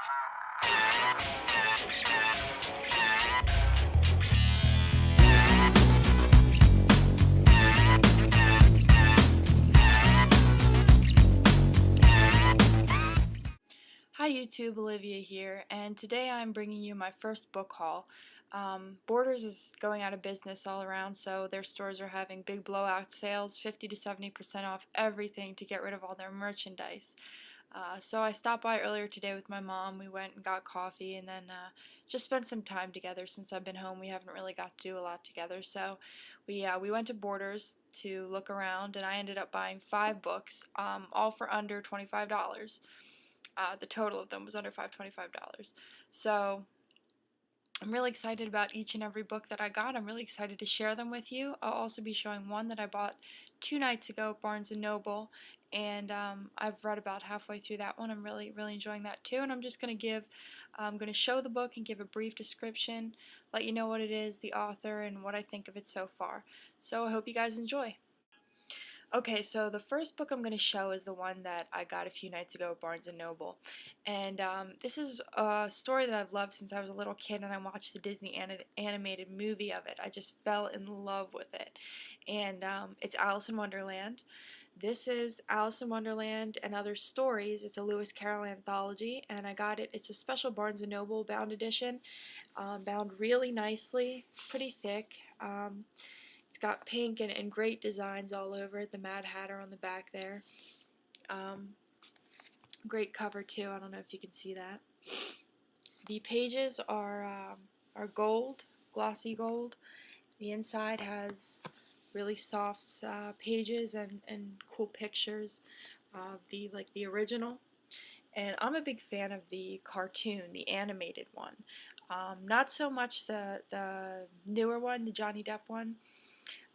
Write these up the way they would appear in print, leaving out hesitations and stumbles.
Hi YouTube, Olivia here, and today I'm bringing you my first book haul. Borders is going out of business all around, so their stores are having big blowout sales, 50 to 70% off everything to get rid of all their merchandise. So I stopped by earlier today with my mom. We went and got coffee and then just spent some time together. Since I've been home, we haven't really got to do a lot together. So we went to Borders to look around, and I ended up buying 5 books, all for under $25. The total of them was under $25. So I'm really excited about each and every book that I got. I'm really excited to share them with you. I'll also be showing one that I bought 2 nights ago at Barnes & Noble, and I've read about halfway through that one. I'm really enjoying that too, and I'm going to show the book and give a brief description, let you know what it is, the author, and what I think of it so far. So I hope you guys enjoy. Okay, so the first book I'm going to show is the one that I got a few nights ago at Barnes & Noble. And this is a story that I've loved since I was a little kid, and I watched the Disney animated movie of it. I just fell in love with it. And it's Alice in Wonderland. This is Alice in Wonderland and Other Stories. It's a Lewis Carroll anthology, and I got it. It's a special Barnes & Noble bound edition, bound really nicely. It's pretty thick. It's got pink and great designs all over it. The Mad Hatter on the back there. Great cover too. I don't know if you can see that. The pages are gold, glossy gold. The inside has really soft pages and cool pictures of the original. And I'm a big fan of the cartoon, the animated one. Not so much the newer one, the Johnny Depp one.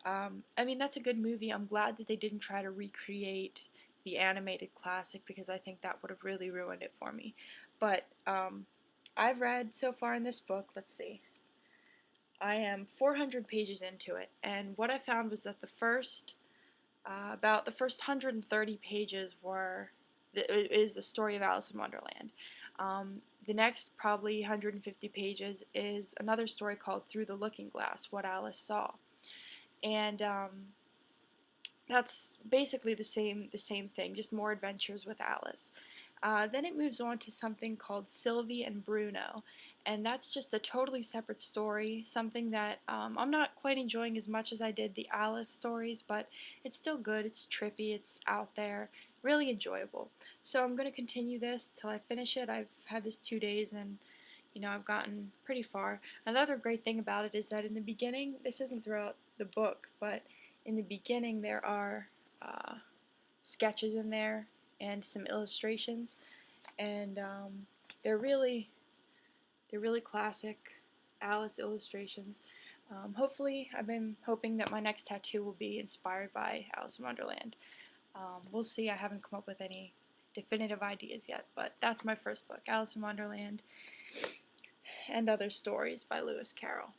I mean, that's a good movie. I'm glad that they didn't try to recreate the animated classic, because I think that would have really ruined it for me. But I've read so far in this book, let's see, I am 400 pages into it, and what I found was that about the first 130 pages is the story of Alice in Wonderland. The next probably 150 pages is another story called Through the Looking Glass, What Alice Saw. And that's basically the same thing, just more adventures with Alice. Then it moves on to something called Sylvie and Bruno, and that's just a totally separate story, something that I'm not quite enjoying as much as I did the Alice stories, but it's still good, it's trippy, it's out there, really enjoyable. So I'm going to continue this till I finish it. I've had this 2 days, and I've gotten pretty far. Another great thing about it is that in the beginning, this isn't throughout the book, but in the beginning there are sketches in there and some illustrations, and they're really classic Alice illustrations. Hopefully, I've been hoping that my next tattoo will be inspired by Alice in Wonderland. We'll see. I haven't come up with any definitive ideas yet, but that's my first book, Alice in Wonderland and Other Stories by Lewis Carroll.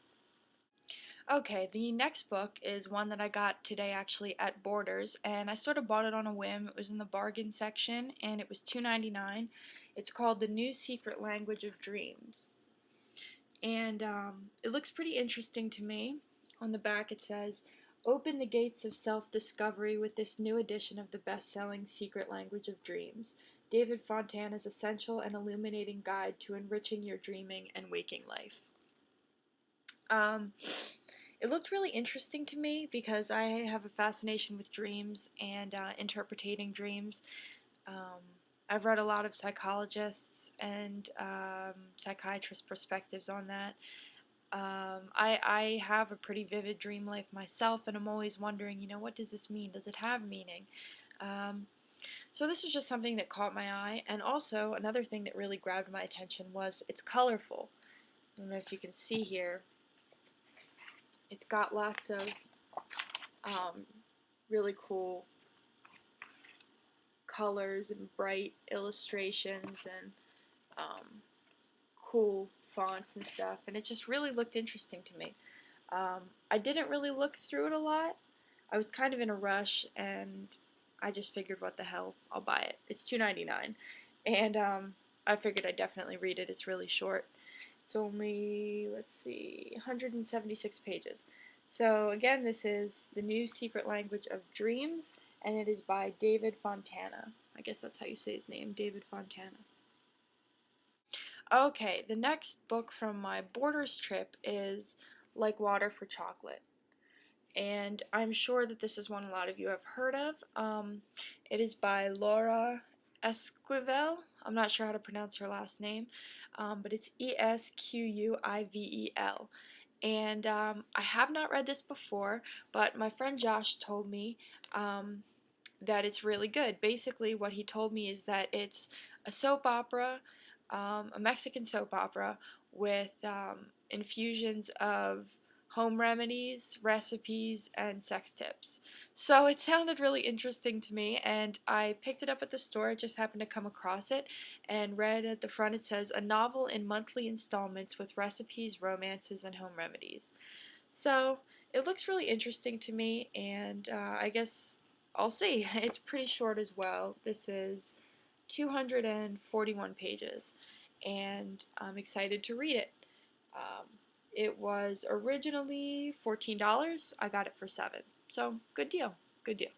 Okay, the next book is one that I got today actually at Borders, and I sort of bought it on a whim. It was in the bargain section, and it was $2.99. It's called The New Secret Language of Dreams. And it looks pretty interesting to me. On the back it says, "Open the gates of self-discovery with this new edition of the best-selling Secret Language of Dreams. David Fontana's essential and illuminating guide to enriching your dreaming and waking life." It looked really interesting to me because I have a fascination with dreams and interpreting dreams. I've read a lot of psychologists and psychiatrist perspectives on that. I have a pretty vivid dream life myself, and I'm always wondering, what does this mean? Does it have meaning? So this is just something that caught my eye, and also another thing that really grabbed my attention was it's colorful. I don't know if you can see here. It's got lots of really cool colors and bright illustrations and cool fonts and stuff, and it just really looked interesting to me. I didn't really look through it a lot. I was kind of in a rush, and I just figured, what the hell, I'll buy it. It's $2.99, and I figured I'd definitely read it. It's really short. It's only, let's see, 176 pages. So again, this is The New Secret Language of Dreams, and it is by David Fontana. I guess that's how you say his name, David Fontana. Okay, the next book from my Borders trip is Like Water for Chocolate. And I'm sure that this is one a lot of you have heard of. It is by Laura Esquivel. I'm not sure how to pronounce her last name, but it's Esquivel. And I have not read this before, but my friend Josh told me that it's really good. Basically, what he told me is that it's a soap opera, a Mexican soap opera with infusions of home remedies, recipes, and sex tips. So it sounded really interesting to me, and I picked it up at the store. I just happened to come across it and read at the front it says, "A novel in monthly installments with recipes, romances, and home remedies." So it looks really interesting to me, and I guess I'll see. It's pretty short as well. This is 241 pages, and I'm excited to read it. Um, it was originally $14. I got it for $7. So good deal. Good deal.